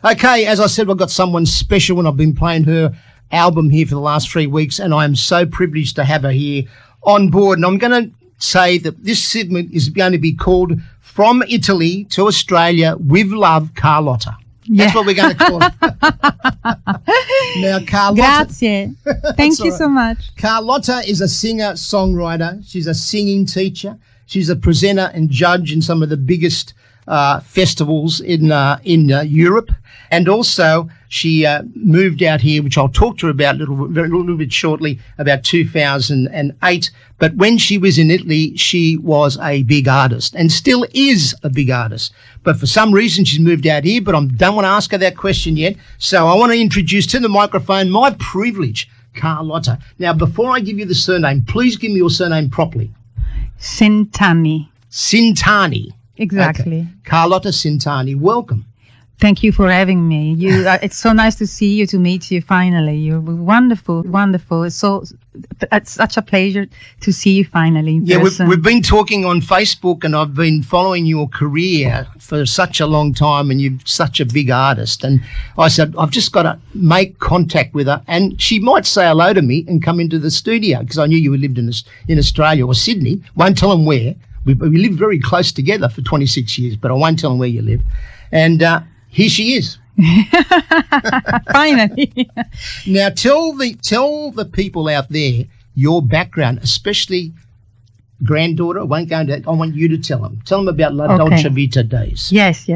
Okay, as I said, I've got someone special and I've been playing her album here for the last 3 weeks and I am so privileged to have her here on board. And I'm going to say that this segment is going to be called From Italy to Australia with Love, Carlotta. That's what we're going to call it. Now, Carlotta. Grazie. Thank you so much. Carlotta is a singer-songwriter. She's a singing teacher. She's a presenter and judge in some of the biggest festivals in Europe. And also, she moved out here, which I'll talk to her about a little bit shortly, about 2008. But when she was in Italy, she was a big artist and still is a big artist. But for some reason, she's moved out here, but I don't want to ask her that question yet. So I want to introduce to the microphone my privilege, Carlotta. Now, before I give you the surname, please give me your surname properly. Centanni. Centanni. Exactly. Okay. Carlotta Centanni, welcome. Thank you for having me. It's so nice to see you, to meet you finally. You're wonderful, wonderful. It's such a pleasure to see you finally in person. We've been talking on Facebook and I've been following your career for such a long time and you're such a big artist. And I said, I've just got to make contact with her and she might say hello to me and come into the studio because I knew you lived in Australia or Sydney. Won't tell them where. We lived very close together for 26 years, but I won't tell them where you live. And here she is. Finally. Now tell the people out there your background, especially granddaughter. I won't go into that. I want you to tell them. Tell them about La Dolce Vita days. Yes.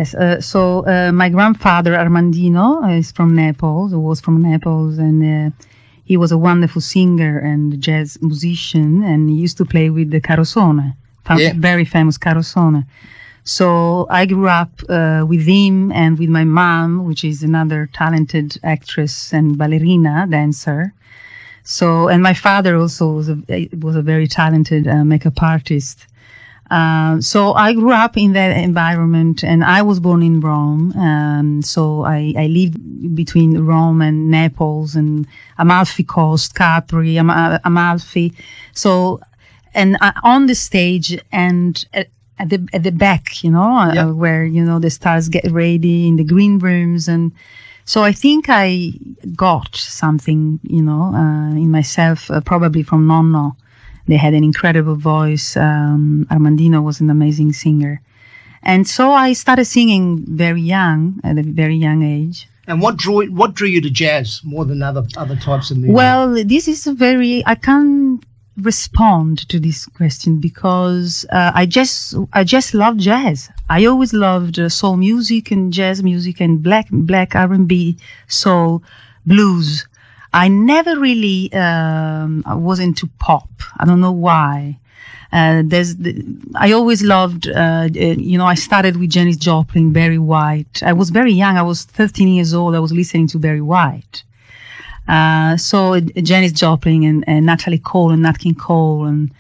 So my grandfather Armandino is from Naples. Was from Naples, and he was a wonderful singer and jazz musician, and he used to play with the Carosone, very famous Carosone. So I grew up with him and with my mom, which is another talented actress and ballerina dancer. So, and my father also was a very talented makeup artist. So I grew up in that environment, and I was born in Rome. So I lived between Rome and Naples and Amalfi Coast, Capri, Amalfi. So, and on the stage and at the back, where, the stars get ready in the green rooms. And so I think I got something, in myself, probably from Nonno. They had an incredible voice. Armandino was an amazing singer. And so I started singing very young, at a very young age. And what drew you to jazz more than other types of music? Well, this is I can't respond to this question because I just love jazz. I always loved soul music and jazz music and black R&B, soul, blues. I never really was into pop. I don't know why. I always loved, I started with Janis Joplin, Barry White. I was very young. I was 13 years old. I was listening to Barry White. So Janis Joplin and Natalie Cole and Nat King Cole and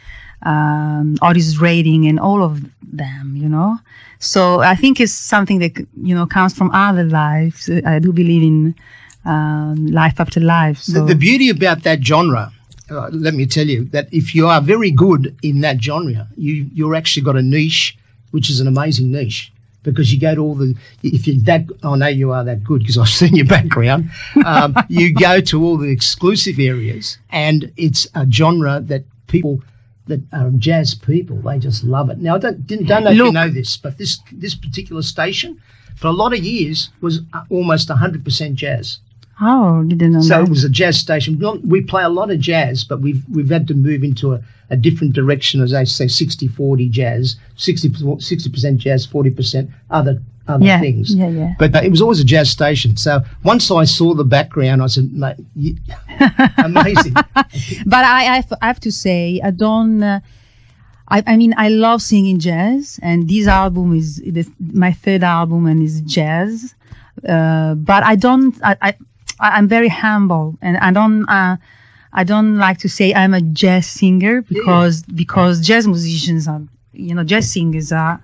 Otis Redding and all of them, So I think it's something that, comes from other lives. I do believe in life after life. So. The beauty about that genre, let me tell you, that if you are very good in that genre, you're actually got a niche, which is an amazing niche. Because you go to I know you are that good because I've seen your background. You go to all the exclusive areas, and it's a genre that people that are jazz people, they just love it. Now, I don't know if you know this, but this particular station for a lot of years was almost 100% jazz. Oh, you didn't know So that. it was a jazz station. We play a lot of jazz, but we've had to move into a different direction, as I say, 60-40 jazz, 60% jazz, 40% other things. Yeah. But it was always a jazz station. So once I saw the background, I said, mate, amazing. But I have to say, I don't... I love singing jazz, and this album is my third album, and is jazz. But I don't... I'm very humble, and I don't like to say I'm a jazz singer because jazz musicians are, jazz singers are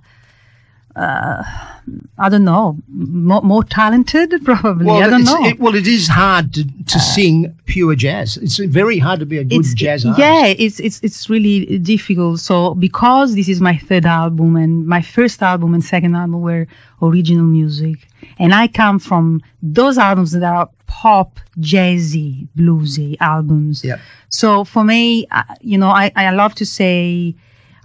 I don't know, more talented, probably. Well, I don't know. It is hard to sing pure jazz. It's very hard to be a good jazz artist. Yeah, it's really difficult. So because this is my third album, and my first album and second album were original music, and I come from those albums that are pop, jazzy, bluesy albums. Yeah. So for me, I love to say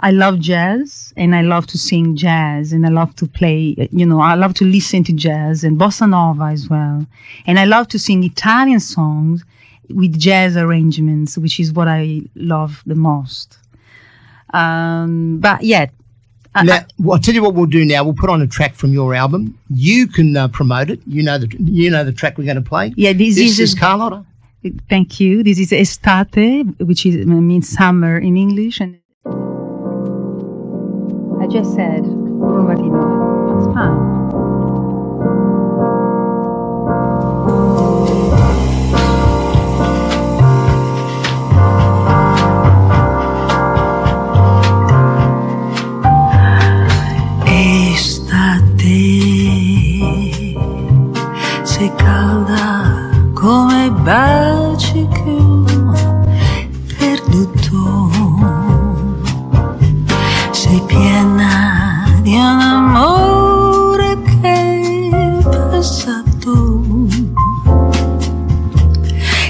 I love jazz, and I love to sing jazz, and I love to play, I love to listen to jazz and bossa nova as well. And I love to sing Italian songs with jazz arrangements, which is what I love the most. But yeah. Now, I'll tell you what we'll do now. We'll put on a track from your album. You can promote it. You know the track we're going to play. Yeah, this is Carlotta. Thank you. This is Estate, which means summer in English. And I just said, already know it. It's fine. Sei calda come i baci che ho perduto, sei piena di un amore che è passato,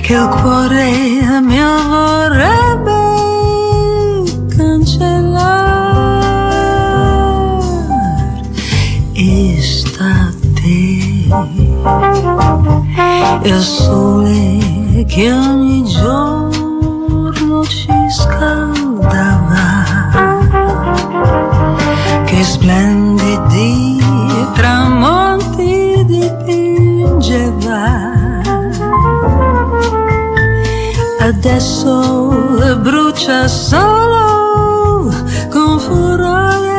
che il cuore mio vorrebbe cancellare. Estate, il sole che ogni giorno ci scaldava, che splendidi tramonti dipingeva, adesso brucia solo con furore.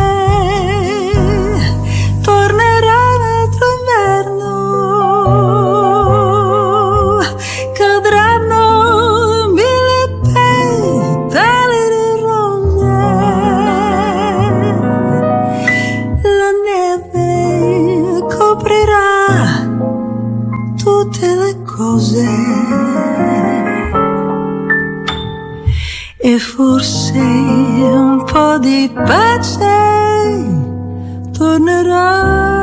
E forse un po' di pace tornerà.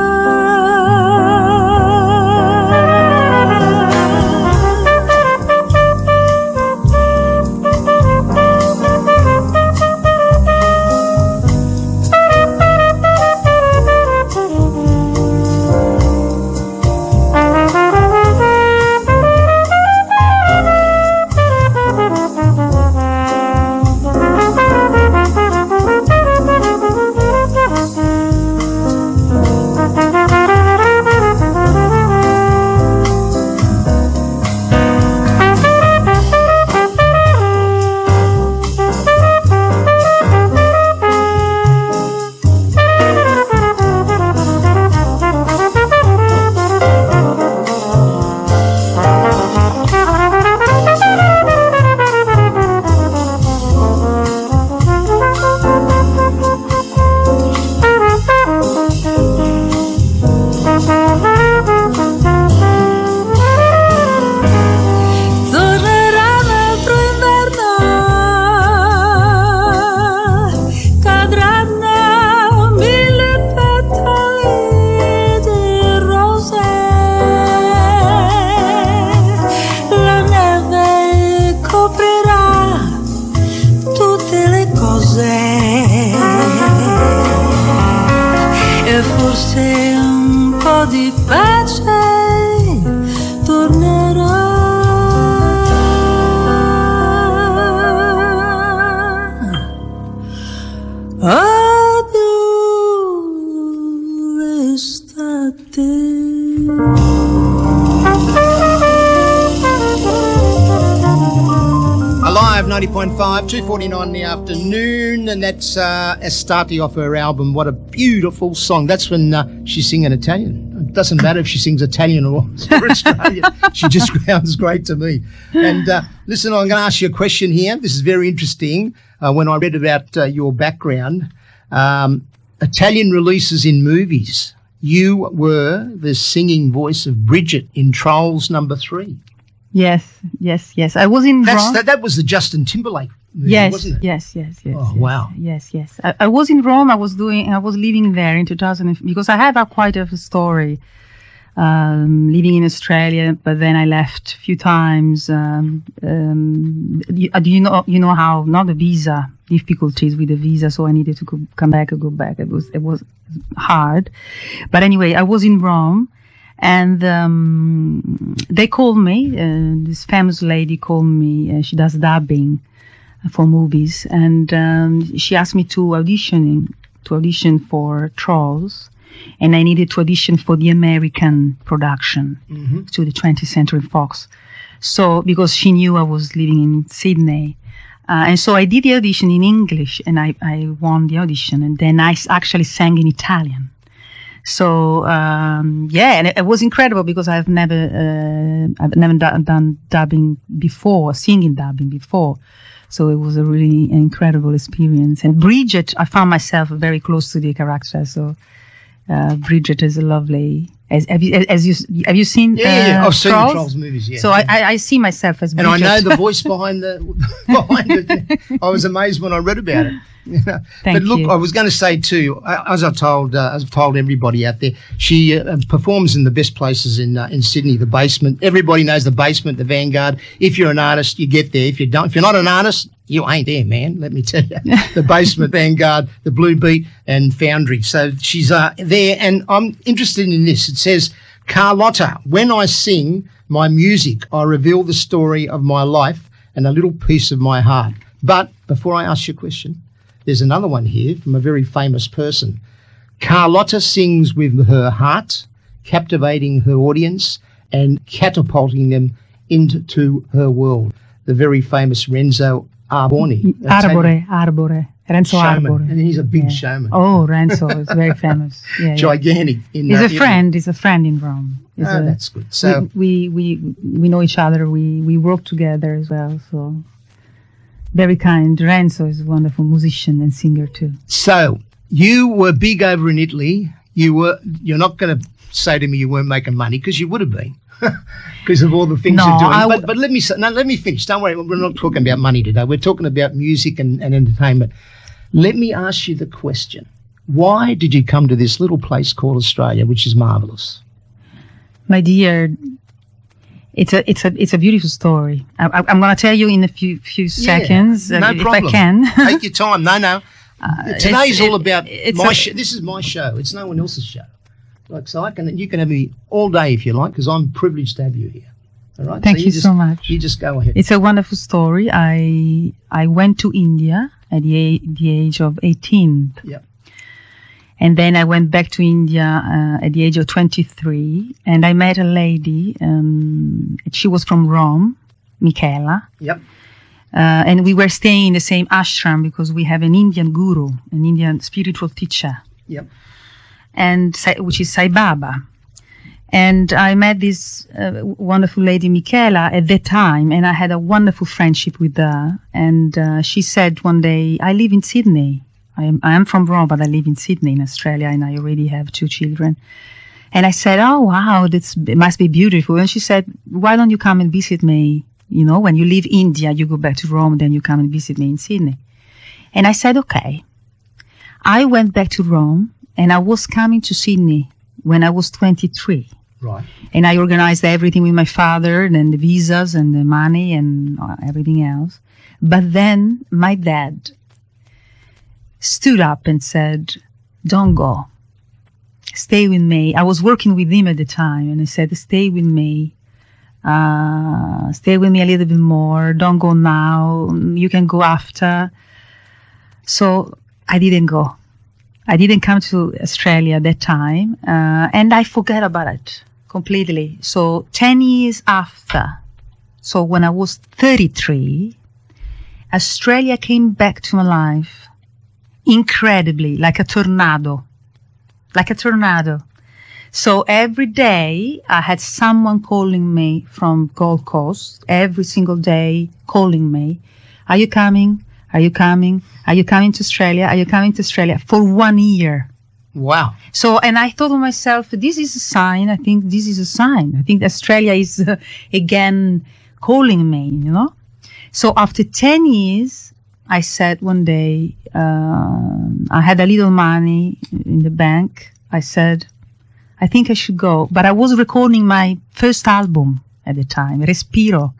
Alive 90.5, 2:49 in the afternoon, and that's Estate off her album. What a beautiful song. That's when she's singing Italian. It doesn't matter if she sings Italian or Australian. She just sounds great to me. And listen, I'm going to ask you a question here. This is very interesting. When I read about your background, Italian releases in movies. You were the singing voice of Bridget in Trolls #3. Yes. I was in Rome. That was the Justin Timberlake movie, wasn't it? Yes. Oh, wow. Yes. I was in Rome. I was living there in 2000 because I have quite a story. Living in Australia, but then I left a few times. You know how not the visa difficulties with the visa, so I needed to come back and go back. It was hard, but anyway, I was in Rome, and they called me. This famous lady called me. She does dubbing for movies, and she asked me to audition for Trolls. And I needed to audition for the American production to the 20th Century Fox. So, because she knew I was living in Sydney. And so I did the audition in English, and I won the audition. And then I actually sang in Italian. So, and it was incredible because I've never done dubbing before, singing dubbing before. So it was a really incredible experience. And Bridget, I found myself very close to the character. So, Bridget is a lovely. Have you seen? Yeah. I've seen the Trolls? Trolls movies. Yeah. So I see myself as Bridget. And I know the voice behind it. I was amazed when I read about it. Thank look, you. I was going to say too, as I've told everybody out there, she performs in the best places in Sydney. The Basement. Everybody knows the Basement, the Vanguard. If you're an artist, you get there. If you're not an artist, you ain't there, man. Let me tell you. The Basement, Vanguard, the Blue Beat, and Foundry. So she's there, and I'm interested in this. It says, Carlotta, when I sing my music, I reveal the story of my life and a little piece of my heart. But before I ask you a question, there's another one here from a very famous person. Carlotta sings with her heart, captivating her audience and catapulting them into her world. The very famous Renzo Arbore. Renzo Arbore. And he's a big showman. Oh, Renzo is very famous. Yeah, gigantic. He's a friend. He's a friend in Rome. That's good. So we know each other. We work together as well. So very kind. Renzo is a wonderful musician and singer too. So you were big over in Italy. You're not going to say to me you weren't making money, because you would have been. Because of all the things you're doing. But let me finish. Don't worry, we're not talking about money today. We're talking about music and entertainment. Let me ask you the question. Why did you come to this little place called Australia, which is marvellous? My dear, it's a beautiful story. I'm going to tell you in a few seconds, no if problem. I can. Take your time. No. Today's all about my show. This is my show. It's no one else's show. So you can have me all day if you like, because I'm privileged to have you here. All right. Thank you so much. You just go ahead. It's a wonderful story. I went to India at the age of 18. Yep. And then I went back to India at the age of 23, and I met a lady. She was from Rome, Michela. Yep. And we were staying in the same ashram because we have an Indian guru, an Indian spiritual teacher. Yep. And which is Sai Baba. And I met this wonderful lady, Michela, at that time, and I had a wonderful friendship with her. And she said one day, I live in Sydney. I am from Rome, but I live in Sydney in Australia, and I already have 2 children. And I said, oh, wow, it must be beautiful. And she said, why don't you come and visit me? You know, when you leave India, you go back to Rome, then you come and visit me in Sydney. And I said, okay. I went back to Rome, and I was coming to Sydney when I was 23. Right. And I organized everything with my father, and the visas and the money and everything else. But then my dad stood up and said, don't go. Stay with me. I was working with him at the time, and I said, stay with me. Stay with me a little bit more. Don't go now. You can go after. So I didn't go. I didn't come to Australia at that time, and I forgot about it completely. So 10 years after, so when I was 33, Australia came back to my life incredibly, like a tornado. So every day I had someone calling me from Gold Coast, every single day calling me, are you coming? Are you coming? Are you coming to Australia? Are you coming to Australia? For 1 year. Wow. So, and I thought to myself, this is a sign. I think this is a sign. I think Australia is again calling me, you know. So after 10 years, I said one day, I had a little money in the bank. I said, I think I should go. But I was recording my first album at the time, Respiro.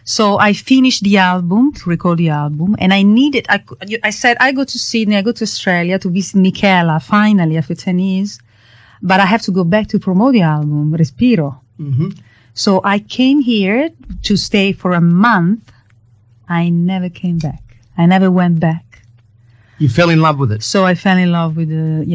So I finished the album, to record the album, and I said, I go to Sydney, I go to Australia to visit Michaela, finally, after 10 years, but I have to go back to promote the album, Respiro. Mm-hmm. So I came here to stay for a month. I never came back. I never went back. You fell in love with it. So I fell in love with I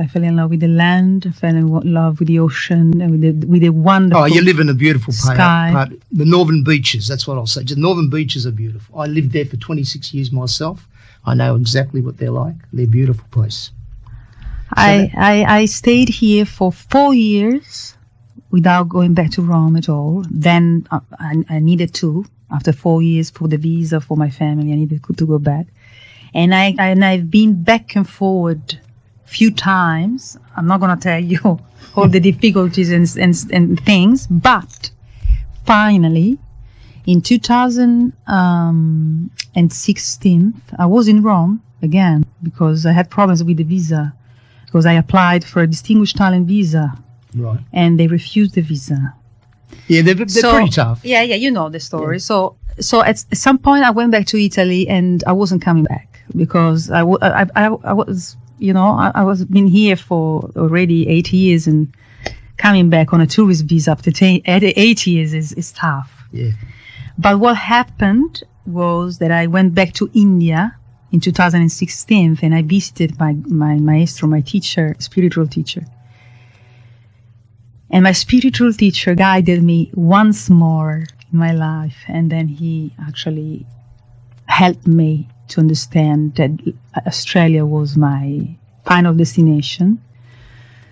fell in love with the land. I fell in love with the ocean, and with the wonderful. Oh, you live in a beautiful sky. part. The northern beaches, that's what I'll say. The northern beaches are beautiful. I lived there for 26 years myself. I know exactly what they're like. They're a beautiful place. I stayed here for 4 years without going back to Rome at all. Then I needed to, after 4 years, for the visa for my family, I needed to go back. And I've been back and forward few times. I'm not going to tell you all the difficulties and things, but finally, in 2016, I was in Rome again because I had problems with the visa, because I applied for a distinguished talent visa, right? And they refused the visa. Yeah, they're pretty tough. Yeah, you know the story. Yeah. So at some point I went back to Italy and I wasn't coming back because I was, you know, I was been here for already 8 years, and coming back on a tourist visa after 8 years is tough. Yeah. But what happened was that I went back to India in 2016 and I visited my maestro, my teacher, spiritual teacher. And my spiritual teacher guided me once more in my life, and then he actually helped me to understand that Australia was my final destination.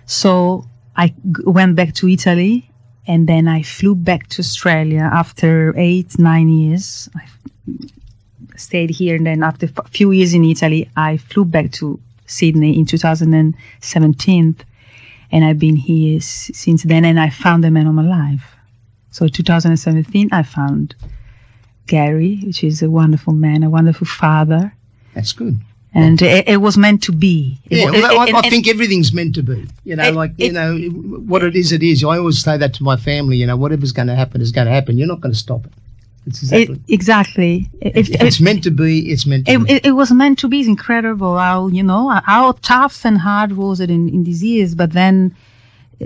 So I went back to Italy, and then I flew back to Australia after 8-9 years. I stayed here, and then after a few years in Italy, I flew back to Sydney in 2017. And I've been here since then, and I found the man of my life. So 2017, I found Gary, which is a wonderful man, a wonderful father. That's good. And it was meant to be. I think everything's meant to be. You know, what it is, it is. I always say that to my family, you know, whatever's going to happen is going to happen. You're not going to stop it. It's exactly. If it's meant to be, it's meant to be. It was meant to be. It's incredible how tough and hard was it in these years. But then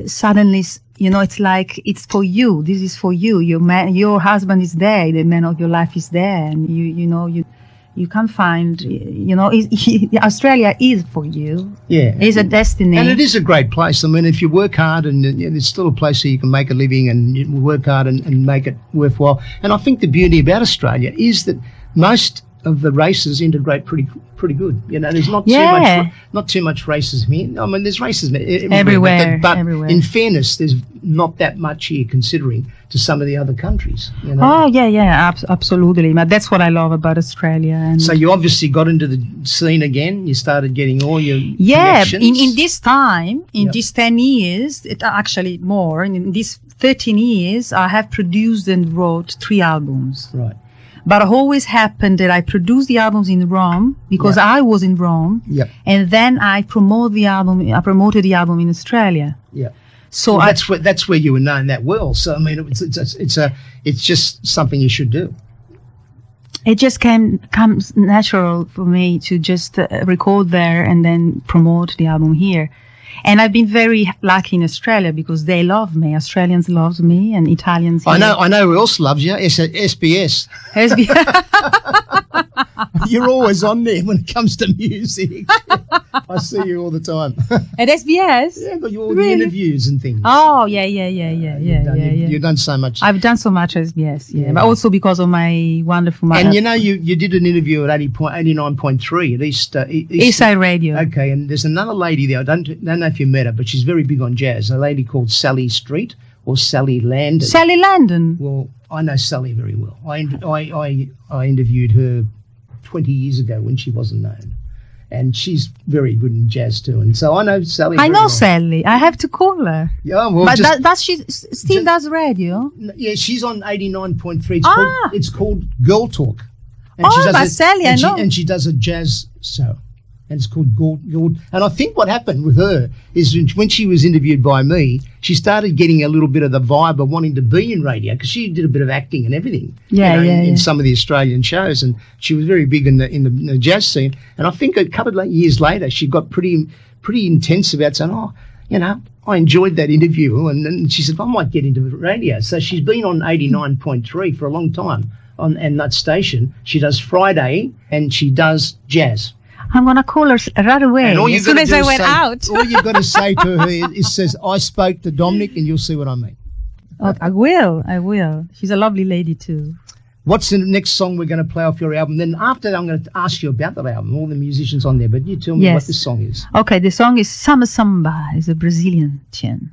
suddenly, you know, it's like, it's for you. This is for you. Your husband is there. The man of your life is there. And you can't find, Australia is for you. Yeah. It's a destiny. And it is a great place. I mean, if you work hard, and it's still a place where you can make a living, and you work hard and make it worthwhile. And I think the beauty about Australia is that most of the races integrate pretty good. You know, there's not too much racism here. I mean, there's racism everywhere. But in fairness, there's not that much here considering to some of the other countries. You know? Oh, yeah, absolutely. But that's what I love about Australia. And so you obviously got into the scene again. You started getting all your connections. In this time, these 10 years, actually more, in these 13 years, I have produced and wrote 3 albums. Right. But it always happened that I produced the albums in Rome because I was in Rome. Yep. And then I promoted the album in Australia. Yeah. So that's where you were known that well. So I mean, it's just something you should do. It just comes natural for me to just record there and then promote the album here. And I've been very lucky in Australia because they love me. Australians love me, and Italians here. I know who else loves you. SBS. You're always on there when it comes to music. I see you all the time. At SBS? Yeah, got all the interviews and things. Oh, yeah. You've done so much. I've done so much at SBS, but also because of my wonderful mother. And you know, you did an interview at 89.3 at Eastside Radio. Okay, and there's another lady there. I don't know if you met her, but she's very big on jazz. A lady called Sally Street or Sally Landon. Sally Landon. Well, I know Sally very well. I interviewed her 20 years ago when she wasn't known. and she's very good in jazz too. And so I know Sally. I very know well. Sally. I have to call her. Yeah, well, But just, does she still does radio? yeah, she's on 89.3. Ah. It's called Girl Talk. And Oh, but Sally, I and know. And she does a jazz show. And it's called Gold. And I think what happened with her is when she was interviewed by me, she started getting a little bit of the vibe of wanting to be in radio because she did a bit of acting and everything. Yeah, in some of the Australian shows, and she was very big in the jazz scene. And I think a couple of years later, she got pretty intense about saying, I enjoyed that interview, and she said, I might get into radio. So she's been on 89.3 for a long time and that station. She does Friday and she does jazz. I'm going to call her right away And all as you've soon got as to do I is went say, out. all you've got to say to her is says, I spoke to Dominic, and you'll see what I mean. Oh, I will. She's a lovely lady too. What's the next song we're going to play off your album? Then after that, I'm going to ask you about that album, all the musicians on there. But you tell me Yes. what this song is. Okay, the song is Samba Samba. It's a Brazilian tune.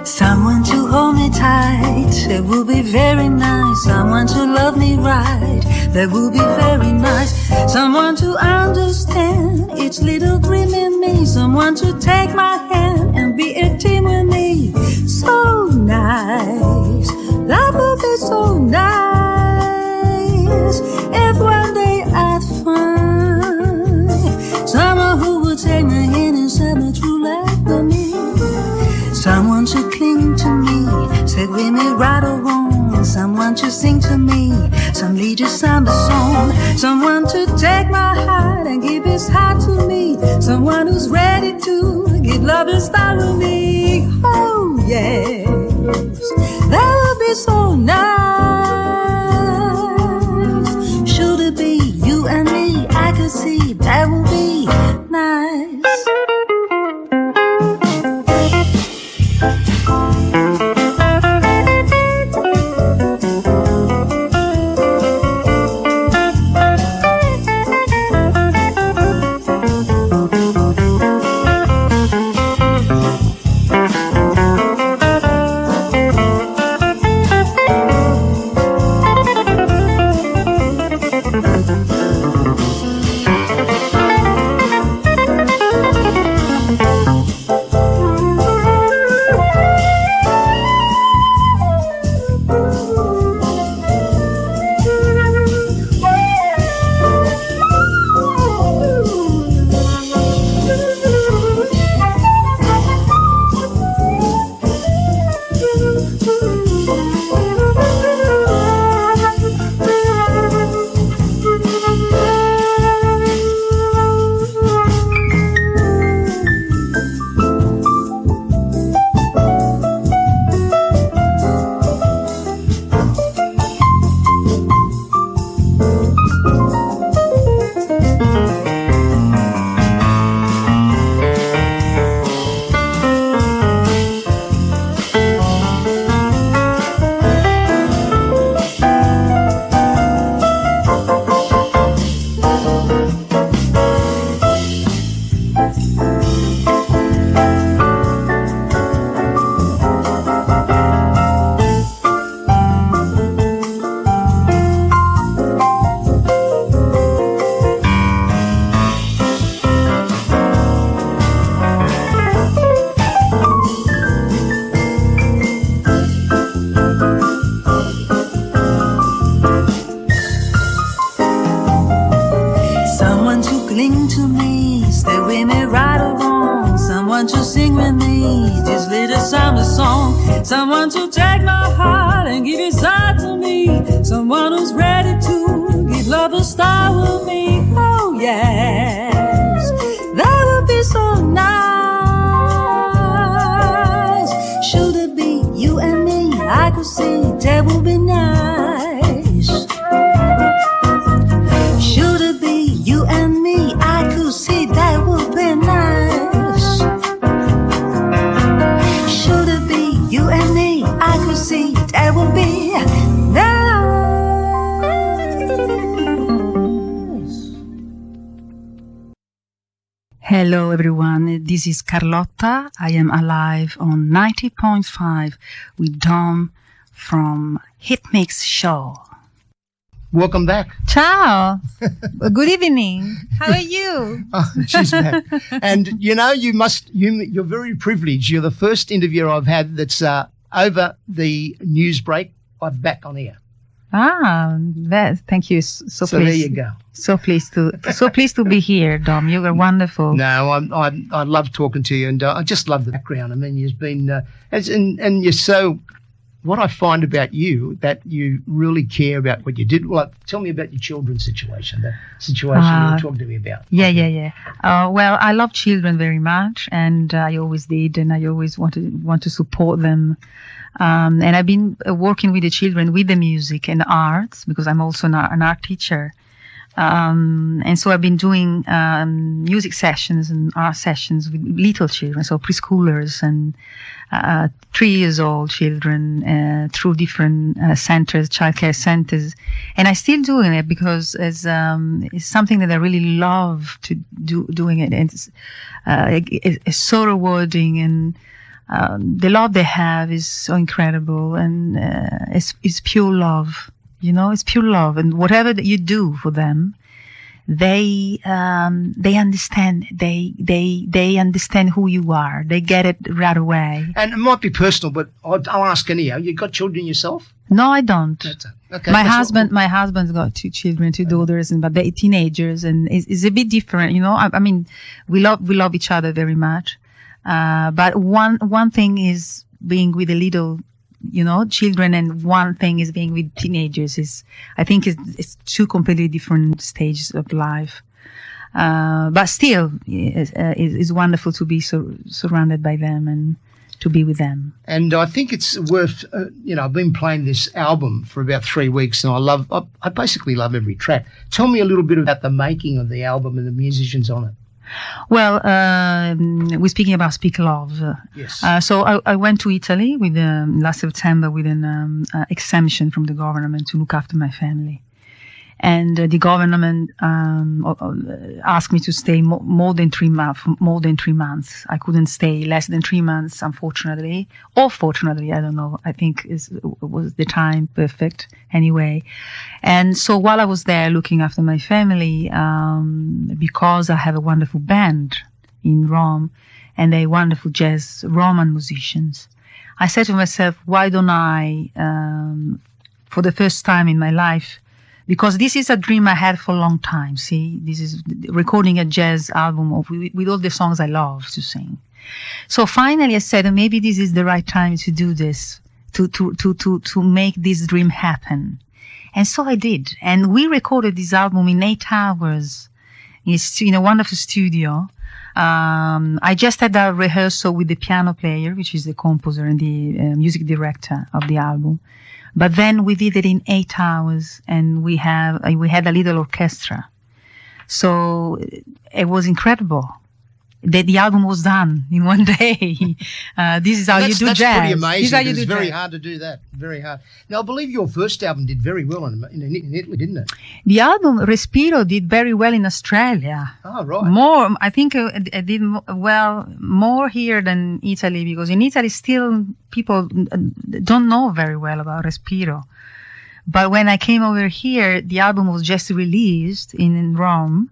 Someone to hold me tight, it will be very nice. Someone to love me right, that will be very nice. Someone to understand each little dream in me. Someone to take my hand and be a team with me. So nice, that will be so nice. If one day I'd find someone who would take my hand and set my true life for me. Someone to cling to me, said we may right or wrong. Someone to sing to me, some lead a samba song. Someone to take my heart and give his heart to me. Someone who's ready to give love a star with me. Oh yes, that would be so nice. Should it be you and me? I could see that would be nice. Someone to take my heart and give his heart to me. Someone who's ready to give love a star with me. Oh yes, that would be so nice. Should it be you and me? I could see that would be nice. Should it be you and me? I could see that would be nice. Hello, everyone. This is Carlotta. I am alive on 90.5 with Dom from Hitmix Show. Welcome back. Ciao. Good evening. How are you? Oh, she's back. And you're very privileged. You're the first interviewer I've had that's over the news break. I'm back on air. Thank you. So there you go. So pleased to be here, Dom. You are wonderful. No, I love talking to you, and I just love the background. I mean, you've been and you're so. What I find about you that you really care about what you did. Well, tell me about your children's situation. The situation you were talking to me about. Yeah. Well, I love children very much, and I always did, and I always want to support them. And I've been working with the children with the music and arts because I'm also an art teacher. And so I've been doing music sessions and art sessions with little children, so preschoolers and 3 years old children through different centers, childcare centers. And I'm still doing it because it's something that I really love to doing it. And it's so rewarding, and the love they have is so incredible, and it's pure love. It's pure love, and whatever that you do for them, they understand. They understand who you are. They get it right away. And it might be personal, but I'll ask anyhow. You got children yourself? No, I don't. That's it. Okay. My husband's got 2 children, 2 daughters, but they're teenagers, and it's a bit different. I mean, we love each other very much. But one thing is being with a little, children, and one thing is being with teenagers. I think it's 2 completely different stages of life. But still, it's wonderful to be surrounded by them and to be with them. And I think it's worth, I've been playing this album for about 3 weeks, and I basically love every track. Tell me a little bit about the making of the album and the musicians on it. Well, we're speaking about Speak Love. Yes. So I went to Italy with last September with an exemption from the government to look after my family. And the government asked me to stay more than 3 months. I couldn't stay less than 3 months, unfortunately, or fortunately, I don't know. I think it was the time perfect anyway. And so while I was there looking after my family, because I have a wonderful band in Rome and they're wonderful jazz Roman musicians, I said to myself, why don't I, for the first time in my life, because this is a dream I had for a long time. See, this is recording a jazz album with all the songs I love to sing. So finally I said, maybe this is the right time to do this, to make this dream happen. And so I did. And we recorded this album in 8 hours in a wonderful studio. I just had a rehearsal with the piano player, which is the composer and the music director of the album. But then we did it in 8 hours, and we had a little orchestra. So it was incredible. The album was done in 1 day. This is how you do that's jazz. That's pretty amazing. It's very hard to do that. Very hard. Now, I believe your first album did very well in Italy, didn't it? The album Respiro did very well in Australia. Oh, right. More, I think it did more here than Italy, because in Italy still people don't know very well about Respiro. But when I came over here, the album was just released in Rome.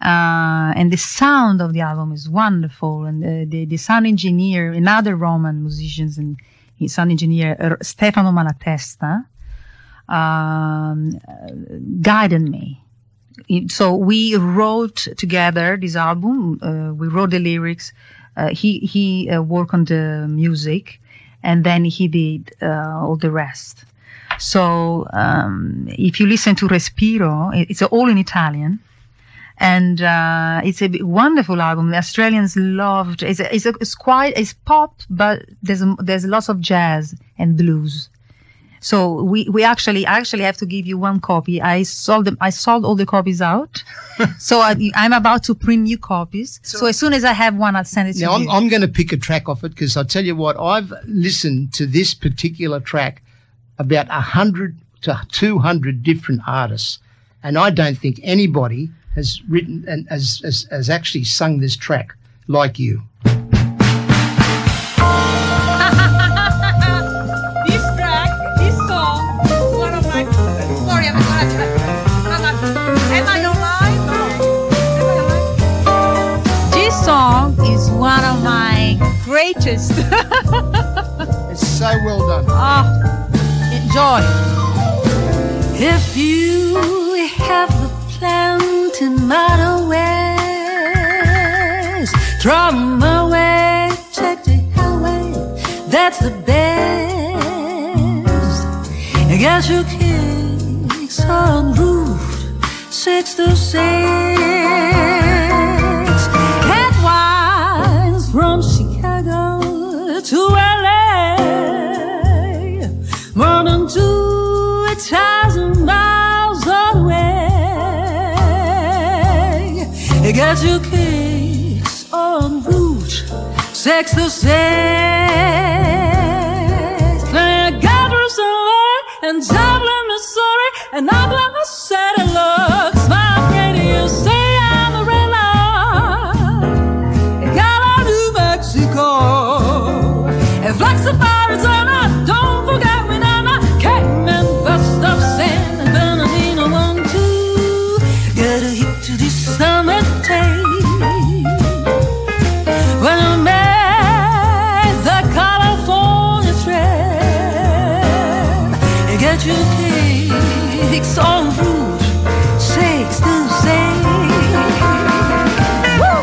And the sound of the album is wonderful, and the sound engineer, another Roman musician, and his sound engineer Stefano Malatesta, guided me. So we wrote together this album. We wrote the lyrics. He worked on the music, and then he did all the rest. So if you listen to Respiro, it's all in Italian. And it's a wonderful album. The Australians loved. It's pop, but there's lots of jazz and blues. So we actually have to give you one copy. I sold all the copies out. So I'm about to print new copies. So as soon as I have one, I'll send it to you. Now I'm going to pick a track off it, because I'll tell you what, I've listened to this particular track about 100 to 200 different artists, and I don't think anybody has written and has actually sung this track like you. This track, this song, one of my. Sorry, am I alive? No. This song is one of my greatest. It's so well done. Enjoy. If you have the planted motorways, throw them away, take the highway, that's the best. Get your kicks on Route 626. Headwinds from Chicago to LA, more than 2,000 miles away. Get your kicks on Route 626. And Dublin, Missouri, and Oklahoma City looks my radio. Say Amarillo, Gala, New Mexico, and Flagstaff, Arizona. Don't forget Winona, Cayman, Bust of San Bernardino, 1, 2. Get a hit to this summer day when I made the California trip. Get your kicks on Route 626. Woo!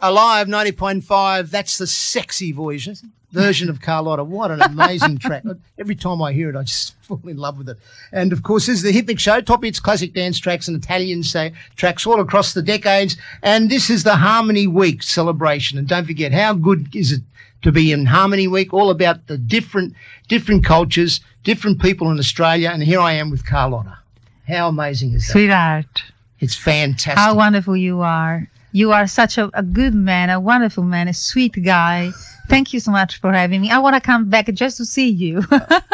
Alive 90.5, that's the sexy voice. version of Carlotta. What an amazing track. Every time I hear it, I just fall in love with it. And, of course, this is the Hit Mix Show, top hits, classic dance tracks and Italian tracks all across the decades. And this is the Harmony Week celebration. And don't forget, how good is it to be in Harmony Week, all about the different cultures, different people in Australia. And here I am with Carlotta. How amazing is that? Sweetheart. It's fantastic. How wonderful you are. You are such a good man, a wonderful man, a sweet guy. Thank you so much for having me. I want to come back just to see you.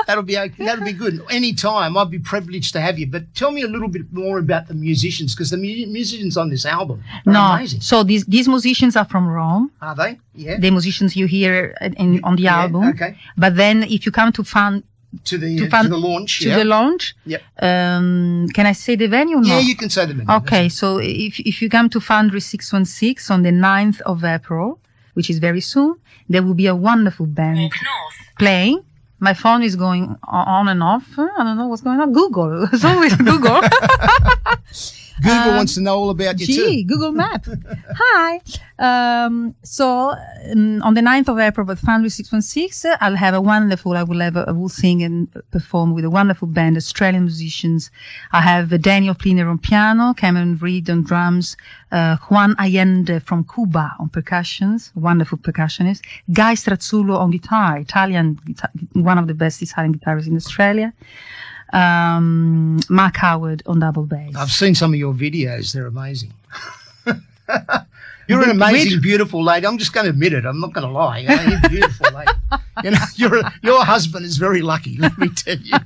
That'll be good. Anytime. I'd be privileged to have you. But tell me a little bit more about the musicians, because the musicians on this album are amazing. So these musicians are from Rome. Are they? Yeah. The musicians you hear on the album. Okay. But then if you come to the launch. To the launch. Yep. Can I say the venue? No? Yeah, you can say the venue. Okay, so if you come to Foundry 616 on the 9th of April, which is very soon, there will be a wonderful band playing. My phone is going on and off. I don't know what's going on. Google. It's always Google. Google wants to know all about you too. Google Map. Hi. So on the 9th of April at Foundry 616, I'll have I will sing and perform with a wonderful band, Australian musicians. I have Daniel Pliner on piano, Cameron Reed on drums, Juan Allende from Cuba on percussions, wonderful percussionist, Guy Strazzullo on guitar, one of the best Italian guitarists in Australia. Mark Howard on double bass. I've seen some of your videos. They're amazing. You're an amazing, beautiful lady. I'm just going to admit it. I'm not going to lie. You're a beautiful lady. You know, your husband is very lucky, let me tell you.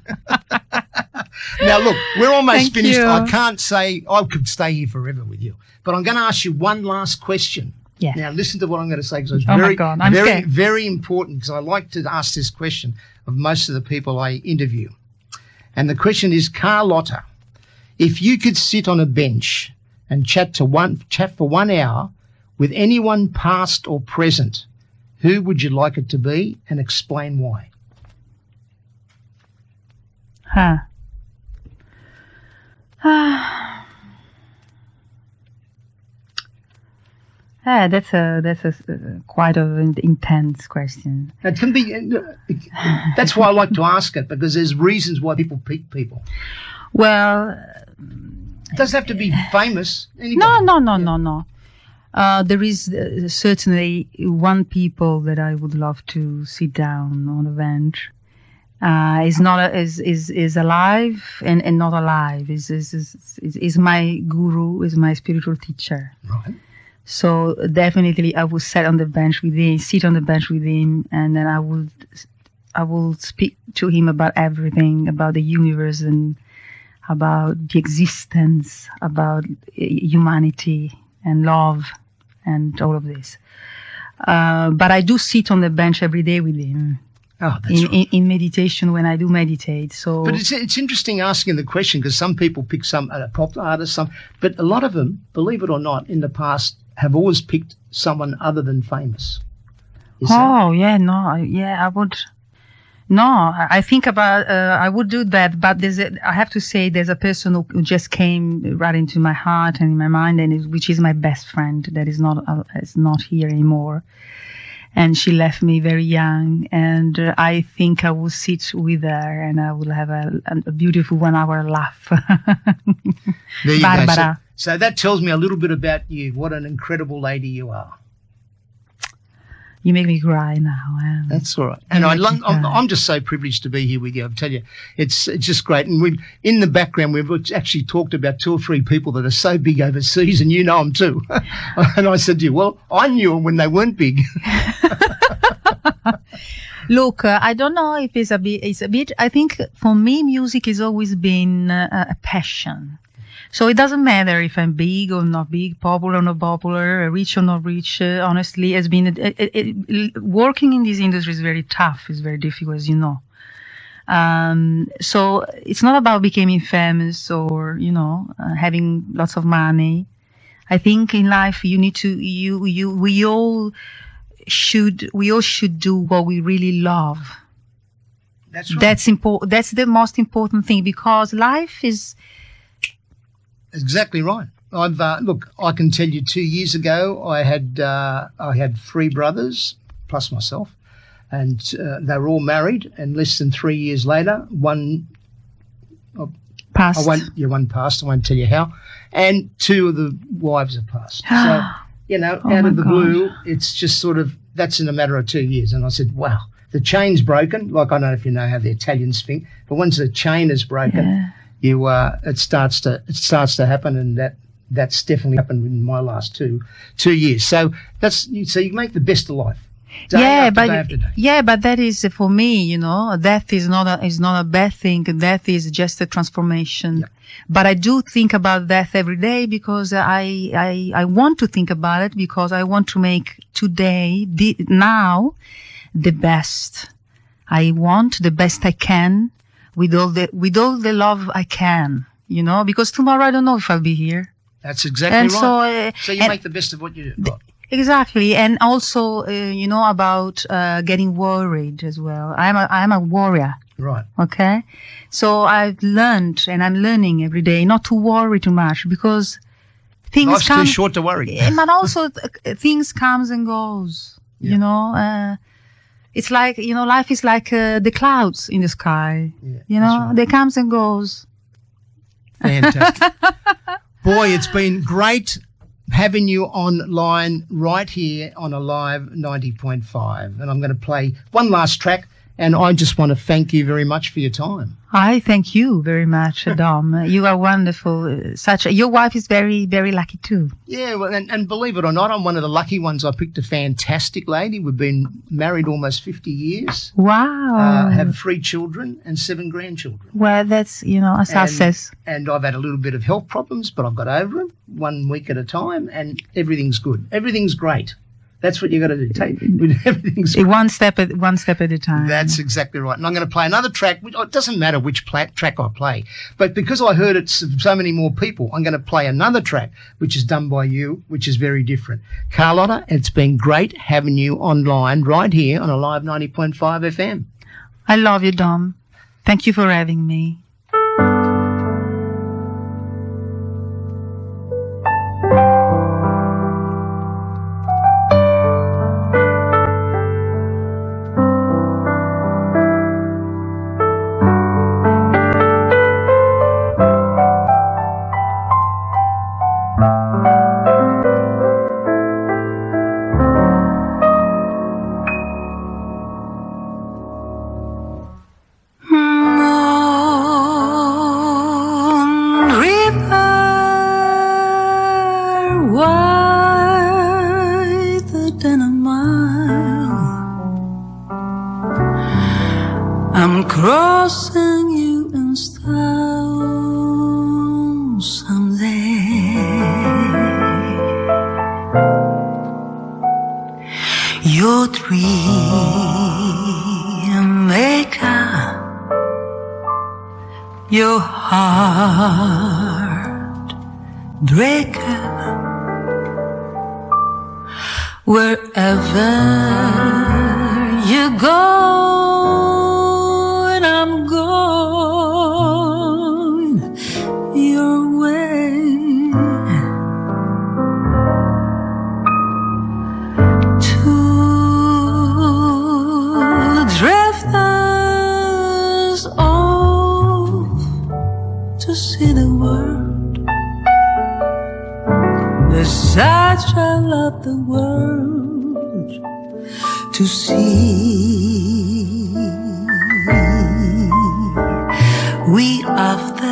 Now, look, we're almost finished. You. I can't say I could stay here forever with you, but I'm going to ask you one last question. Yeah. Now, listen to what I'm going to say, because it's my God, I'm very, scared. very important, because I like to ask this question of most of the people I interview. And the question is, Carlotta, if you could sit on a bench and chat for 1 hour with anyone past or present, who would you like it to be, and explain why? That's a quite an intense question. It can be. That's why I like to ask it, because there's reasons why people pick people. Well, it doesn't have to be famous. Anybody. No. There is certainly one people that I would love to sit down on a bench. Is alive and not alive. Is my guru, is my spiritual teacher. Right. So definitely I would sit on the bench with him, and then I will speak to him about everything, about the universe and about the existence, about humanity and love and all of this. But I do sit on the bench every day with him. Oh, that's right. In meditation, when I do meditate. So, but it's interesting asking the question, because some people pick some pop artists, but a lot of them, believe it or not, in the past have always picked someone other than famous. I would. No, I think about. I would do that, but I have to say, there's a person who just came right into my heart and in my mind, which is my best friend. That is not here anymore. And she left me very young, and I think I will sit with her and I will have a beautiful 1 hour laugh. There you Barbara. go. So that tells me a little bit about you. What an incredible lady you are. You make me cry now. That's all right. And I'm just so privileged to be here with you. I'll tell you, it's just great. And in the background, we've actually talked about 2 or 3 people that are so big overseas, and you know them too. And I said to you, well, I knew them when they weren't big. Look, I don't know if it's a bit, I think for me, music has always been a passion. So it doesn't matter if I'm big or not big, popular or not popular, rich or not rich. Honestly, has been working in this industry is very tough. It's very difficult, as you know. So it's not about becoming famous or having lots of money. I think in life you need to we all should do what we really love. That's right. That's important. That's the most important thing, because life is. Exactly right. Look, I can tell you 2 years ago I had 3 brothers plus myself. and they were all married. And less than 3 years later, one Past. one passed. I won't tell you how, and two of the wives have passed. So out of the blue, it's just sort of that's in a matter of 2 years. And I said, wow, the chain's broken. Like I don't know if you know how the Italians think, but once the chain is broken, it starts to happen, and that's definitely happened in my last 2 years. So you make the best of life. Day after day. But that is for me, death is not a bad thing. Death is just a transformation. Yeah. But I do think about death every day because I want to think about it because I want to make today, now, the best. I want the best I can with all the love I can, because tomorrow I don't know if I'll be here. That's exactly right. So you make the best of what you do. Right. Exactly. And also, about getting worried as well. I'm a warrior. Right. Okay. So I've learned, and I'm learning every day, not to worry too much because things Life's too short to worry. But also things comes and goes. Yeah. It's like, life is like the clouds in the sky. Yeah, right. They comes and goes. Fantastic. Boy, it's been great having you online right here on Alive 90.5. And I'm going to play one last track, and I just want to thank you very much for your time. I thank you very much, Dom. You are wonderful. Your wife is very, very lucky too. Yeah, well, and believe it or not, I'm one of the lucky ones. I picked a fantastic lady. We've been married almost 50 years. Wow. Have 3 children and 7 grandchildren. Well, that's, a success. And I've had a little bit of health problems, but I've got over them 1 week at a time, and everything's good. Everything's great. That's what you got to do. Everything's one step at a time. That's exactly right. And I'm going to play another track. It doesn't matter which track I play, but because I heard it so many more people, I'm going to play another track which is done by you, which is very different. Carlotta, it's been great having you online right here on Alive 90.5 FM. I love you, Dom. Thank you for having me. I'm crossing you in style someday. Your dream maker, your heart breaker, wherever you go. I'm going your way to drifters off to see the world. There's such a lot the world to see. We after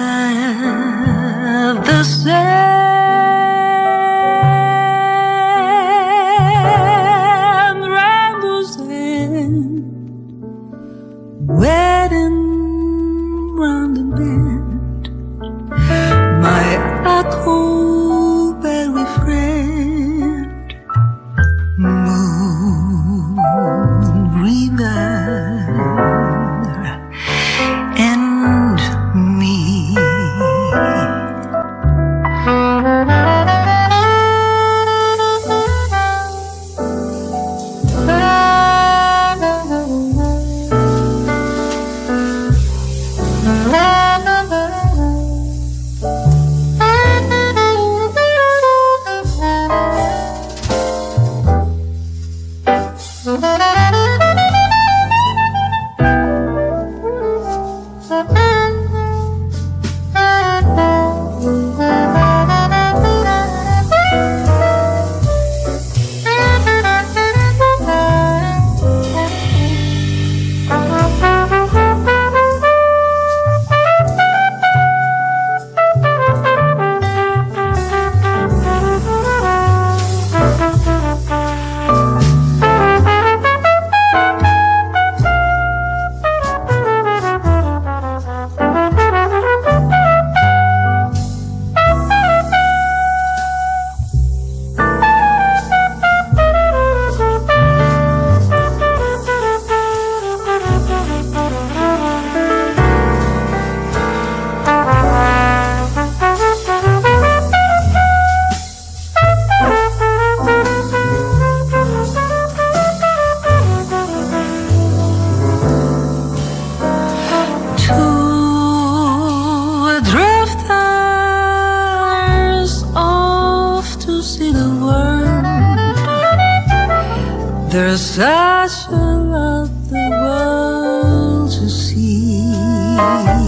the same rainbow's end, waiting round the bend. My huckleberry friend, Moon River. There's such a lot the world to see.